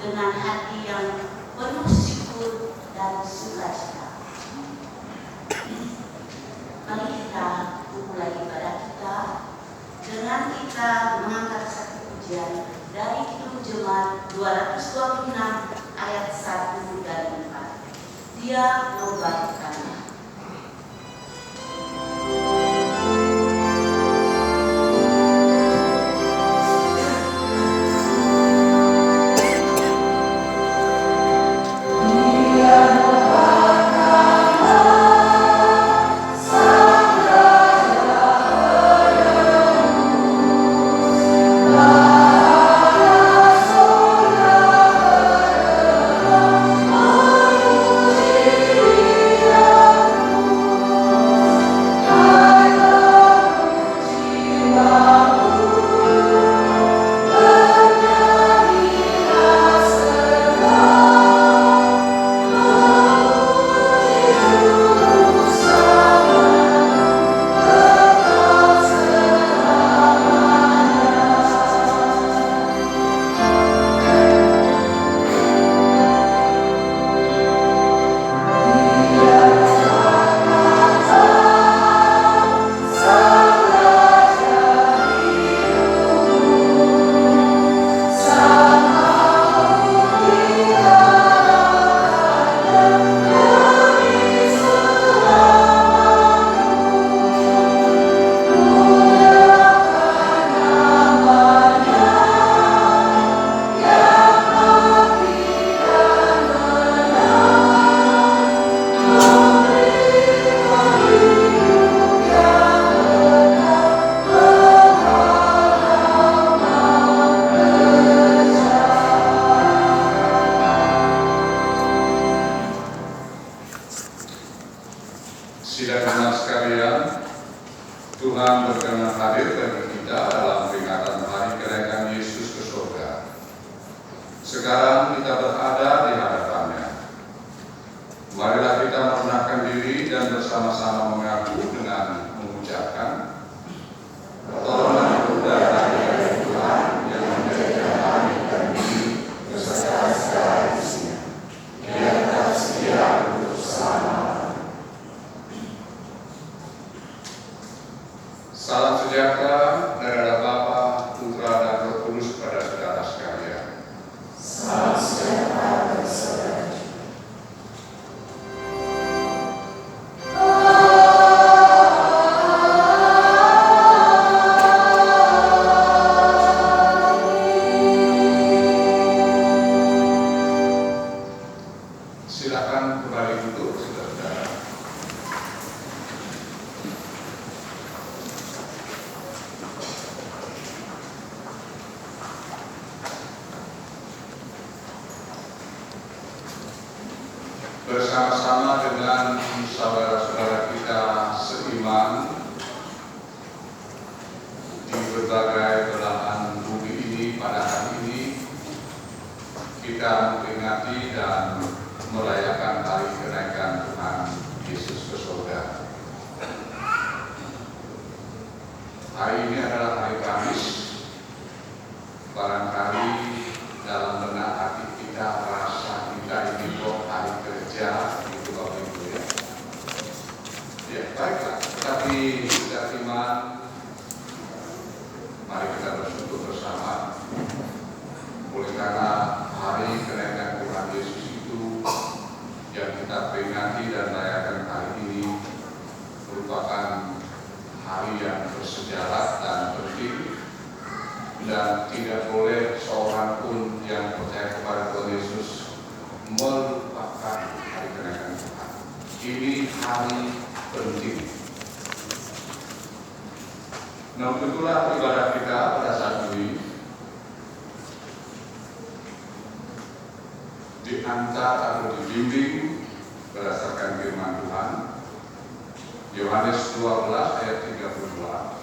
dengan hati yang penuh syukur dan sukacita. Mari kita memulai ibadah kita dengan kita mengangkat satu pujian dari Kidung Jemaat 226 ayat 1 dan 4. Dia membangkitkannya. Salam sejahtera dari Bapa, Putra, dan Roh Kudus kepada saudara sekalian. Salam sejahtera bagi saudara. Silakan kembali duduk, saudara-saudara. Bersama-sama dengan saudara-saudara kita seiman di berbagai belahan bumi ini, pada hari ini kita memperingati dan merayakan hari kenaikan Tuhan Yesus ke surga. Hari ini adalah hari Kamis. Barangkali dalam benak hati kita merasa kita ini kok hari kerja, itu Bapak Ibu ya. Ya baiklah, tetapi kita iman, mari kita bersyukur bersama. Oleh karena hari kenaikan Tuhan Yesus itu yang kita peringati dan rayakan hari ini merupakan hari yang bersejarah dan penting, dan tidak boleh seorang pun yang percaya kepada Tuhan Yesus melupakan hari kenaikan Tuhan. Ini hari penting. Nah, itulah ibadah kita pada saat ini diantar atau dibimbing berdasarkan firman Tuhan. Yohanes 12 ayat 32.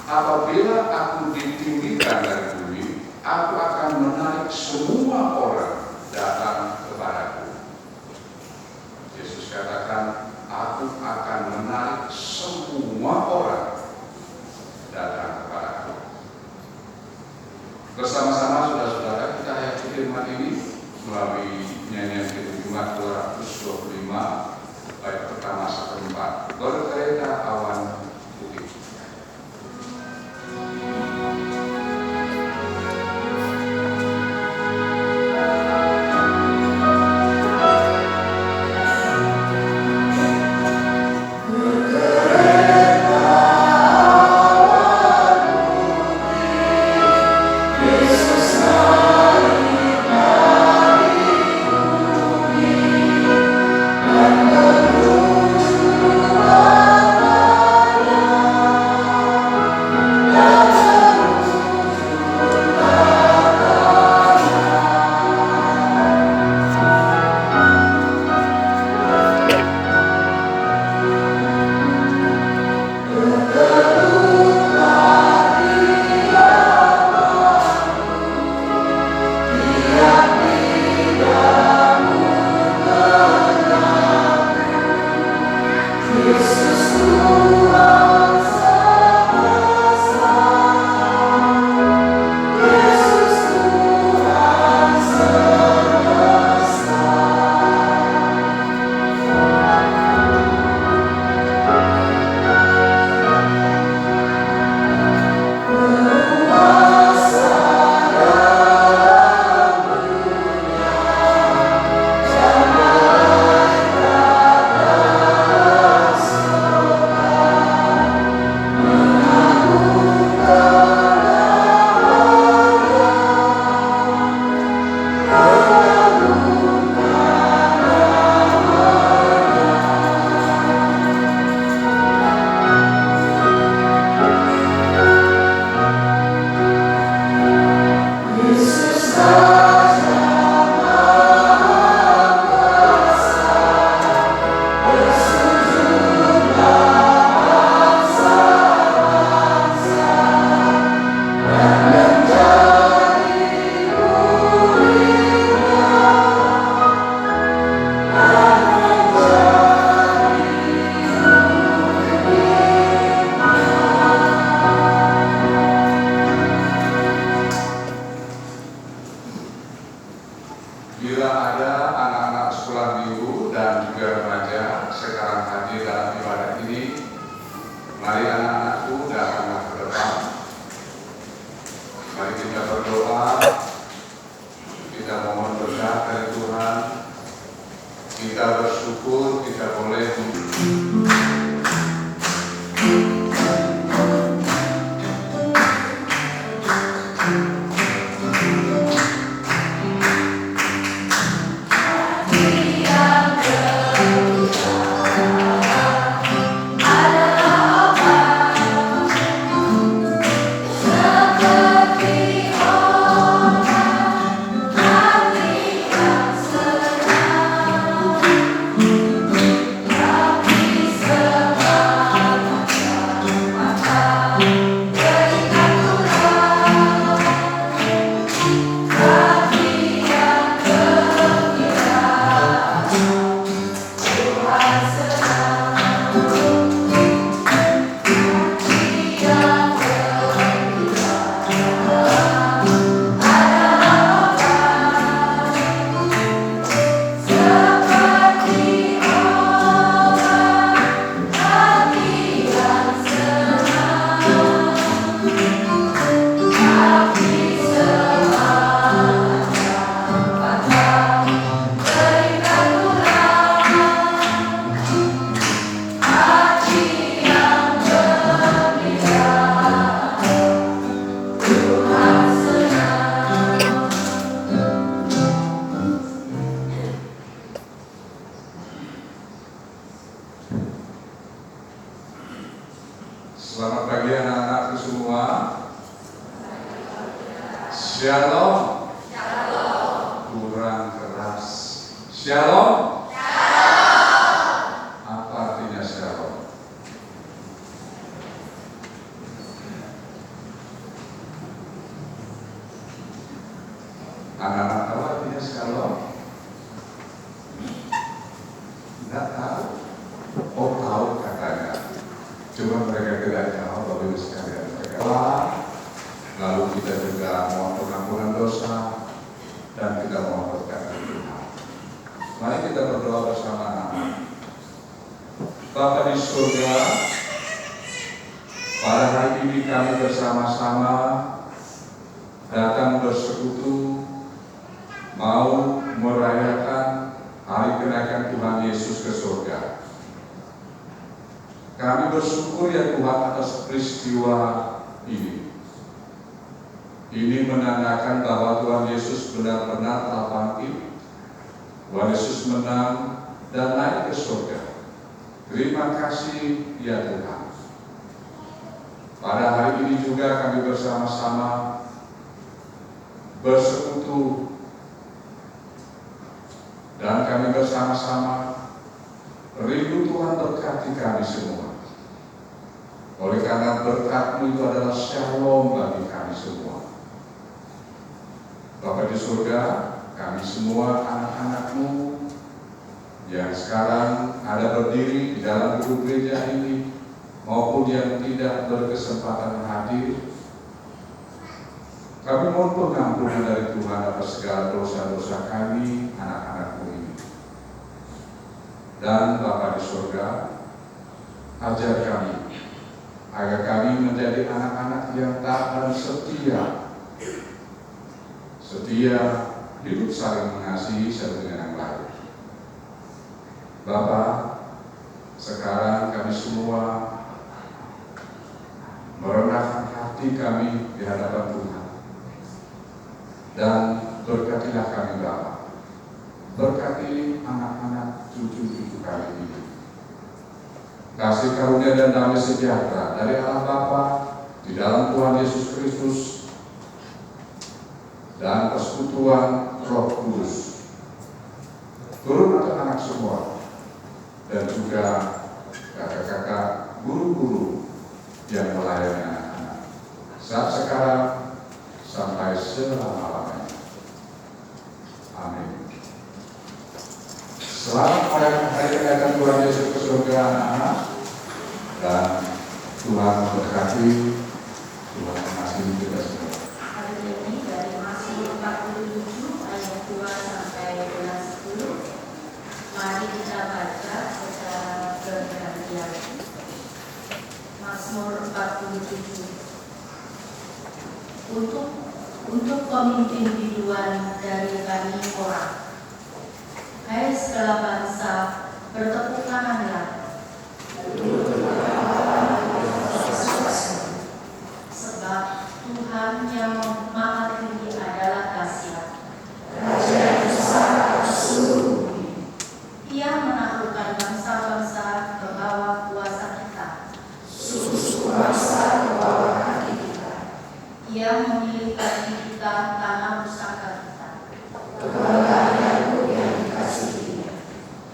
Apabila aku ditinggikan dari bumi, aku akan menarik semua orang datang kepadaku. Yesus katakan, aku akan menarik semua orang datang kepadaku. Bersama-sama saudara-saudara kita ayat bersama-sama kita mohon berkat dari Tuhan. Kita bersyukur kita boleh Selamat pagi anak-anakku semua. Shalom. Kurang keras. Shalom. Apa artinya shalom? Anak-anak tahu artinya shalom? Tidak tahu? Oh, tahu katanya. Cuma mereka tidak tahu, Bapak Ibu sekalian. Lalu kita juga mohon pengampunan dosa dan kita mohon berkat dari Tuhan. Mari kita berdoa bersama-sama. Bapa di surga, pada hari ini kami bersama-sama datang bersekutu mau merayakan hari kenaikan Tuhan Yesus ke surga. Kami bersyukur ya Tuhan atas peristiwa ini. Ini menandakan bahwa Tuhan Yesus benar-benar telah bangkit. Tuhan Yesus menang dan naik ke surga. Terima kasih ya Tuhan. Pada hari ini juga kami bersama-sama bersekutu dan kami bersama-sama rindu Tuhan berkati kami semua. Oleh karena berkat-Mu itu adalah shalom bagi kami semua. Bapa di surga, kami semua anak-anak-Mu yang sekarang ada berdiri di dalam gedung gereja ini maupun yang tidak berkesempatan hadir, kami mohon pengampunan dari Tuhan atas segala dosa-dosa kami, anak-anak-Mu ini. Dan Bapa di surga, ajar kami agar kami menjadi anak-anak yang taat dan setia, hidup saling mengasihi satu dengan yang lain. Bapa, sekarang kami semua merendahkan hati kami di hadapan Tuhan, dan berkatilah kami Bapa, berkati anak-anak cucu-cucu kami ini. Kasih karunia dan damai sejahtera dari Allah Bapa di dalam Tuhan Yesus Kristus dan persekutuan Roh Kudus turun atas anak semua dan juga kakak-kakak guru-guru yang melayani anak-anak saat sekarang sampai selama-lamanya. Amin. Selamat merayakan hari kenaikan Tuhan Yesus ke surga anak-anak, dan Tuhan memberkati, Tuhan mengasihi kita semua. Hari ini dari Mazmur 47 ayat 2 sampai dengan 10. Mari kita baca secara bergantian. Mazmur 47. Untuk untuk pemimpin biduan dari Bani Korah. Hai segala bangsa, bertepuk tanganlah. Sebab Tuhan yang Maha Tinggi adalah dahsyat. Ia menaklukkan bangsa-bangsa ke bawah kuasa kita. Ia memilihkan kita tanah pusaka kita.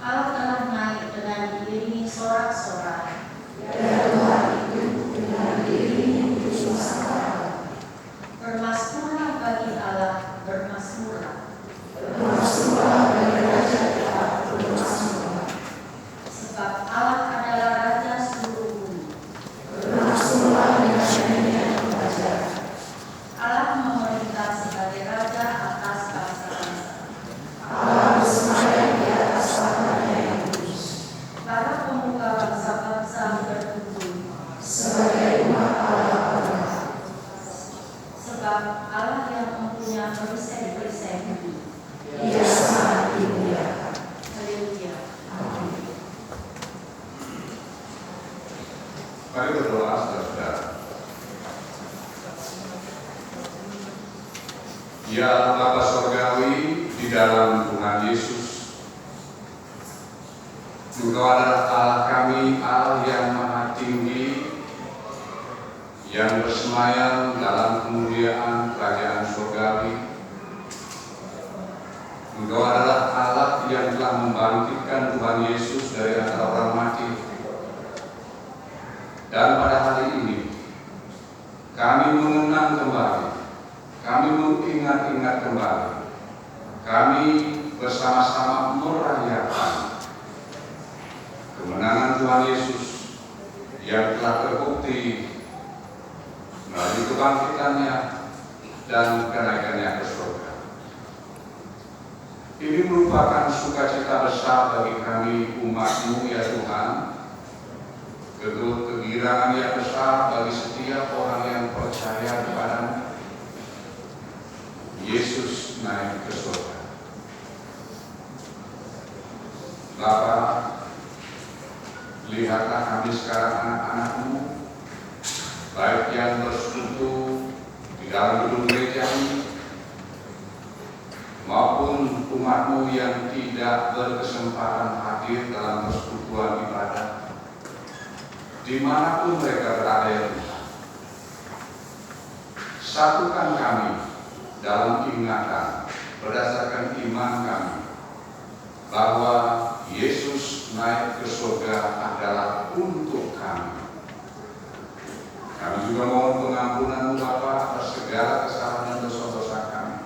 Allah telah naik dengan diiringi sorak-sorai. Bermasmurlah bagi Allah, bermasmurlah. Sebab Allah adalah Raja seluruh bumi. Allah memerintah sebagai Raja atas bangsa-bangsa. Para pemuka bangsa-bangsa berkumpul. Sebab Allah yang mempunyai perisai-perisai bumi. Haleluya. Mari berdoa, saudara-saudara. Ya Bapa Surgawi, di dalam Tuhan Yesus, Engkau adalah Allah kami, Allah yang Maha Tinggi, yang bersemayam dalam kemuliaan Kerajaan Surgawi. Engkau adalah Allah yang telah membangkitkan Tuhan Yesus dari antara orang mati. Dan pada hari ini, kami mengenang kembali, kami mengingat-ingat kembali, kami bersama-sama merayakan kemenangan Tuhan Yesus yang telah terbukti melalui kebangkitannya dan kenaikannya ke surga. Ini merupakan sukacita besar bagi kami umat-Mu ya Tuhan, kegirangan yang besar bagi setiap orang yang percaya kepada-Mu. Yesus naik ke surga. Bapa, lihatlah kami sekarang anak-anak-Mu, baik yang bersekutu di dalam gedung gereja ini, maupun umat-Mu yang tidak berkesempatan hadir dalam persekutuan ibadah, dimanapun mereka berada ya Tuhan. Satukan kami dalam ingatan berdasarkan iman kami bahwa Yesus naik ke surga adalah untuk kami. Kami juga mohon pengampunan-Mu Bapa atas segala kesalahan dan dosa-dosa kami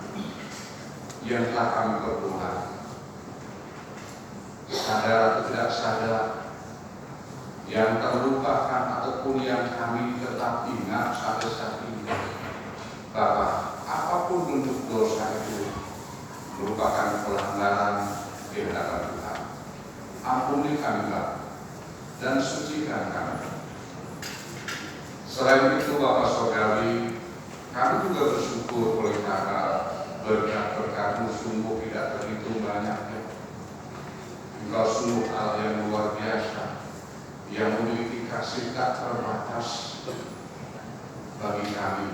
yang telah kami perbuat, sadar atau tidak sadar, yang terlupakan ataupun yang kami tetap ingat sampai saat ini. Bapa, apapun bentuk dosa itu merupakan pelanggaran di hadapan Tuhan. Ampuni kami Bapa dan sucikan kami. Selain itu Bapa Surgawi, kami juga bersyukur oleh karena berkat-berkat-Mu sungguh tidak terhitung banyaknya. Engkau sungguh Allah yang luar biasa, yang memiliki kasih tak terbatas bagi kami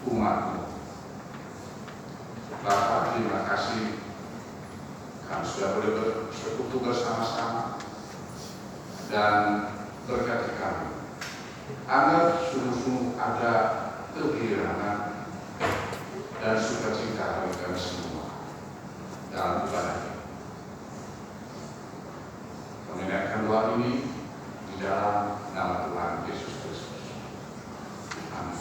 umat-Mu. Bapa, terima kasih kami sudah boleh bersekutu bersama-sama, dan berkati kami agar sungguh-sungguh ada kegirangan dan sukacita bagi kami semua dalam ibadah ini. Kami naikkan doa ini di dalam nama Tuhan Yesus Kristus. Amin.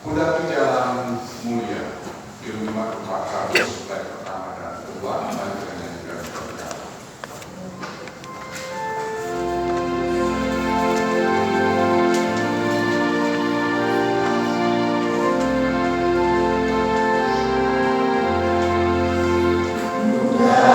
Kudati jalan mulia di rumah Tuhan supaya pertama dan kedua bagi kalian juga berdoa. Mulia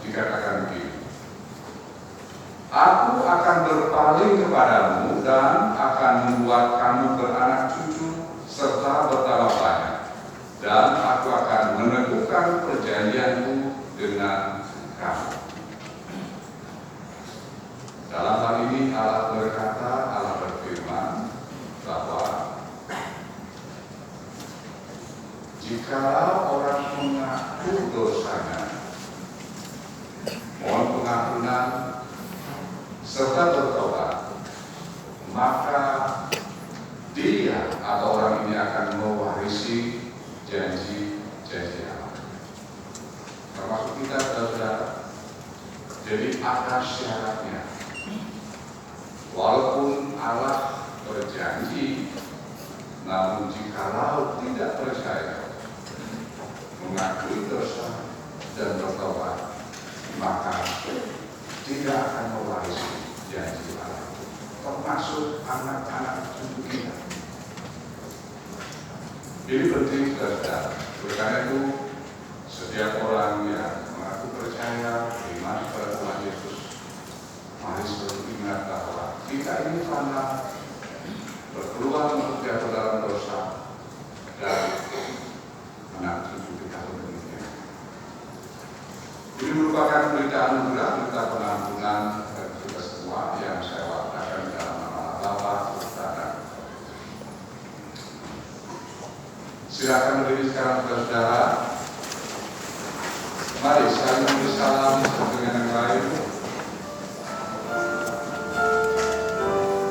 dikatakan begini, Aku akan berpaling kepadamu dan akan membuat kamu beranak cucu serta bertambah banyak, dan aku akan meneguhkan perjanjianku dengan kamu. Dalam hal ini Allah berkata, Allah berfirman bahwa jika orang mengaku dosanya, mohon pengampunan serta bertobat, maka dia atau orang ini akan mewarisi janji-janji Allah. Termasuk kita, saudara. Jadi ada syaratnya. Walaupun Allah berjanji, namun jikalau tidak percaya, mengakui dosa dan bertobat, maka tidak akan mewarisi janji Allah, termasuk anak-anak cucu kita. Ini penting, saudara. Karena itu setiap orang yang mengaku percaya, beriman kepada Tuhan Yesus, mari selalu ingat bahwa kita ini fana, berpeluang untuk jatuh dalam dosa, dan anak cucu kita pun demikian. Ini merupakan berita anugerah, berita pengampunan bagi kita semua yang saya wartakan dalam nama Bapa, Putra, dan silakan berdiri sekarang, saudara. Mari saling memberi salam satu dengan yang lain.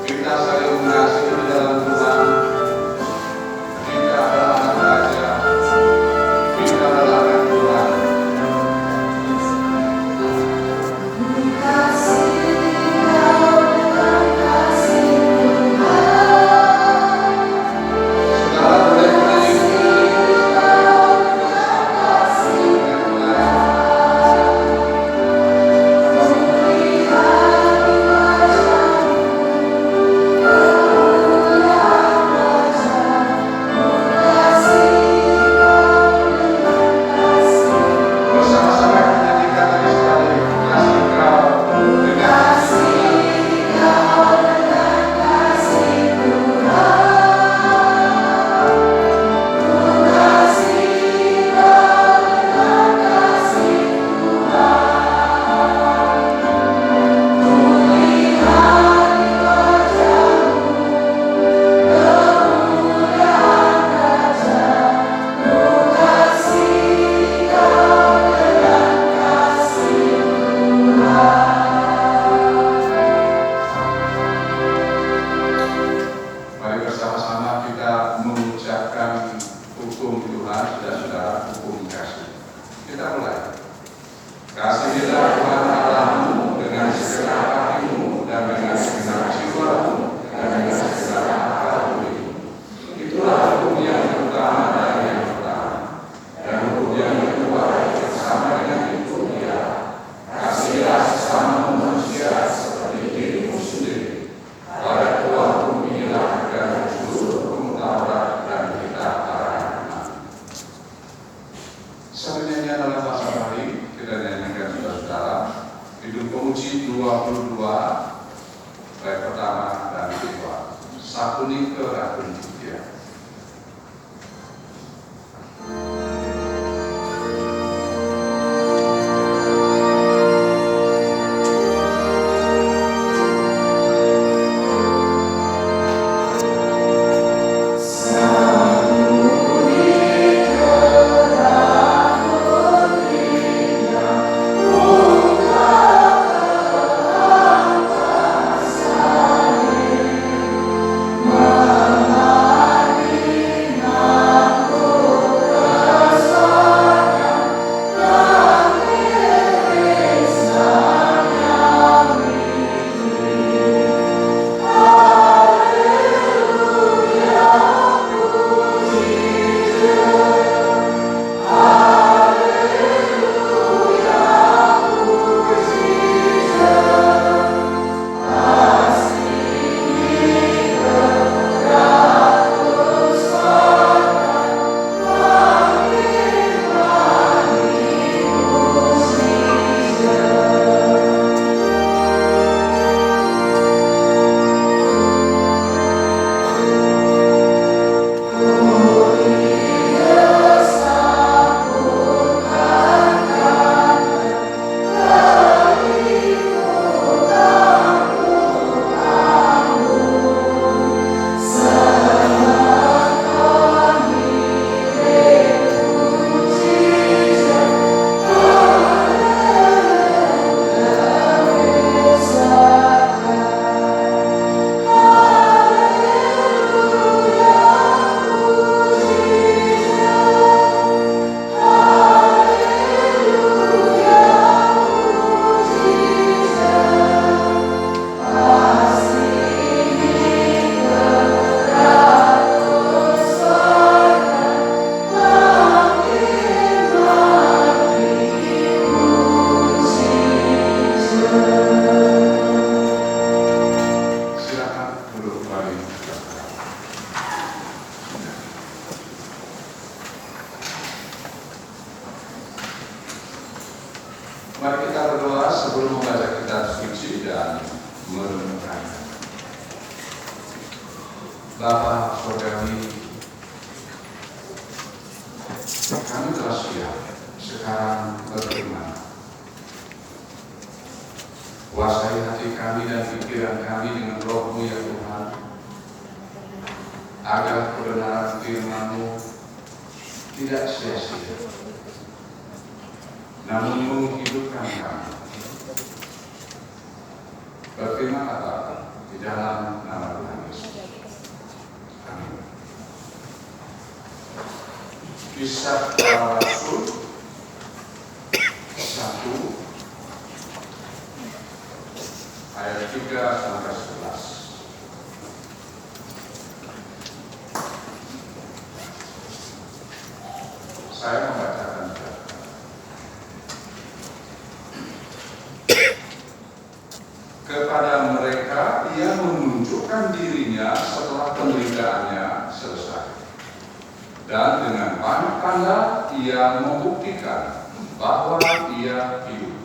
Kita saling mengasihi di dalam Tuhan. Kita adalah anak raja. Kita adalah anak Tuhan. Mama kita berdoa sebelum membaca kitab suci dan merenungkan. Bapa Surgawi, kami telah siap sekarang berfirman. Kuasai hati kami dan pikiran kami dengan Roh-Mu ya Tuhan, agar kebenaran firman-Mu tidak sia-sia, namun menghidupkan kami. Berfirmanlah Bapa di dalam nama Tuhan Yesus. Amin. Kisah Para Rasul 1 ayat 3 sampai 11. Saya membacakan. Kepada mereka ia menunjukkan dirinya setelah penderitaannya selesai, dan dengan banyak tanda ia membuktikan bahwa ia hidup.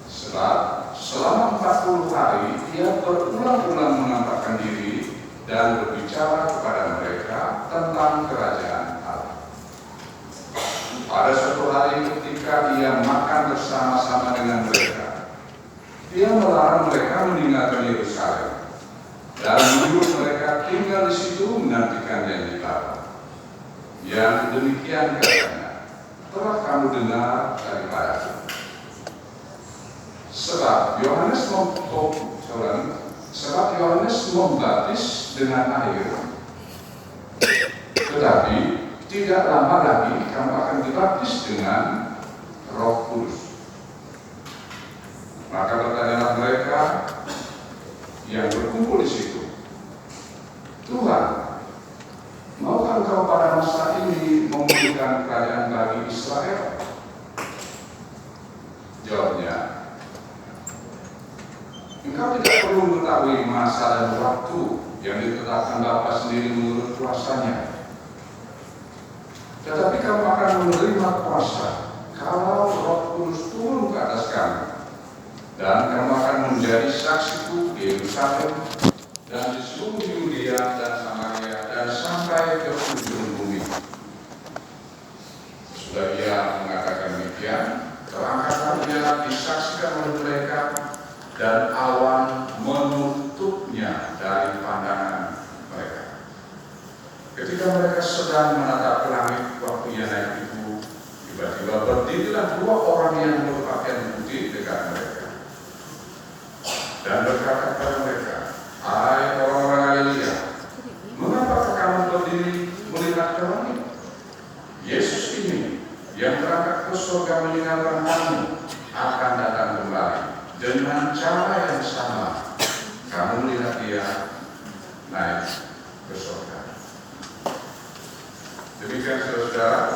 Sebab selama 40 hari ia berulang-ulang menampakkan diri dan berbicara kepada mereka tentang kerajaan Allah. Pada suatu hari ketika ia makan bersama-sama dengan mereka, ia melarang mereka meninggalkan Yerusalem dan menyuruh mereka tinggal di situ menantikan janji Allah. Yang demikian katanya, telah kamu dengar daripadaku. Sebab Yohanes membaptis dengan air, tetapi tidak lama lagi kamu akan dibaptis dengan Roh Kudus. Maka bertanyalah mereka yang berkumpul di situ, Tuhan, maukah Engkau pada masa ini memulihkan kerajaan bagi Israel? Jawabnya, engkau tidak perlu mengetahui masa dan waktu yang ditetapkan Bapa sendiri menurut kuasanya. Tetapi kamu akan menerima kuasa kalau Roh Kudus turun ke atas kamu. Dan kamu akan menjadi saksiku di Yerusalem dan di seluruh Yudea dan Samaria dan sampai ke ujung bumi. Sudah ia mengatakan demikian, terangkatlah ia disaksikan oleh mereka dan awan menutupnya dari pandangan mereka. Ketika mereka sedang menatap ke langit waktu ia naik itu, tiba-tiba berdirilah 2 orang yang berpakaian putih dekat mereka dan berkata kepada mereka, hai orang-orang Galilea, mengapa kamu berdiri melihat ke langit? Yesus ini yang berangkat ke surga meninggalkan kamu akan datang kembali dengan cara yang sama. Kamu melihat dia naik ke surga. Demikian saudara,